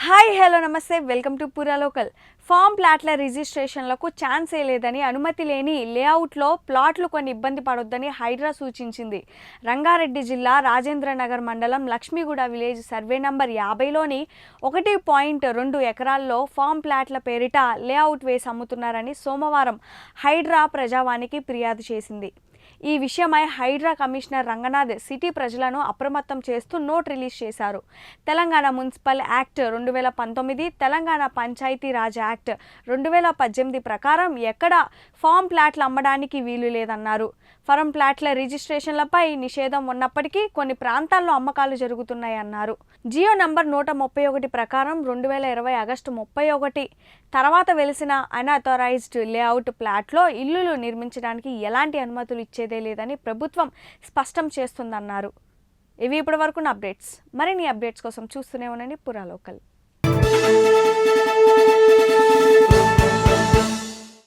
Hi hello నమస్తే welcome to పురా local. Form ప్లాట్ల రిజిస్ట్రేషన్లకు ఛాన్సే లేదని, అనుమతి లేని లేఅవుట్లో ప్లాట్లు కొన్ని ఇబ్బంది పడొద్దని హైడ్రా సూచించింది. రంగారెడ్డి జిల్లా రాజేంద్రనగర్ మండలం లక్ష్మీగూడ విలేజ్ సర్వే నంబర్ 50లోని 1.2 ఎకరాల్లో ఫామ్ ప్లాట్ల పేరిట లేఅవుట్ వేసి అమ్ముతున్నారని సోమవారం హైడ్రా ప్రజావానికి ఫిర్యాదు చేసింది. ఈ విషయమై హైడ్రా కమిషనర్ రంగనాథ్ సిటీ ప్రజలను అప్రమత్తం చేస్తూ నోట్ రిలీజ్ చేశారు. Telangana municipal act 2019, Telangana Panchayati Raj act 2018 ప్రకారం ఎక్కడ ఫామ్ ప్లాట్లు అమ్మడానికి వీలు లేదన్నారు. ఫామ్ ప్లాట్ల రిజిస్ట్రేషన్లపై నిషేధం ఉన్నప్పటికీ కొన్ని ప్రాంతాల్లో అమ్మకాలు జరుగుతున్నాయన్నారు. జియో నంబర్ 131 ప్రకారం 2020 ఆగస్టు 31 తర్వాత వెలిసిన అన్అథరైజ్డ్ లేఅవుట్ ప్లాట్లో ఇల్లులు నిర్మించడానికి ఎలాంటి అనుమతులు ఇచ్చేదే లేదని ప్రభుత్వం స్పష్టం చేస్తుందన్నారు. ఇవి ఇప్పటివరకు అప్డేట్స్. మరిన్ని అప్డేట్స్ కోసం చూస్తూనే ఉండండి పురా లోకల్.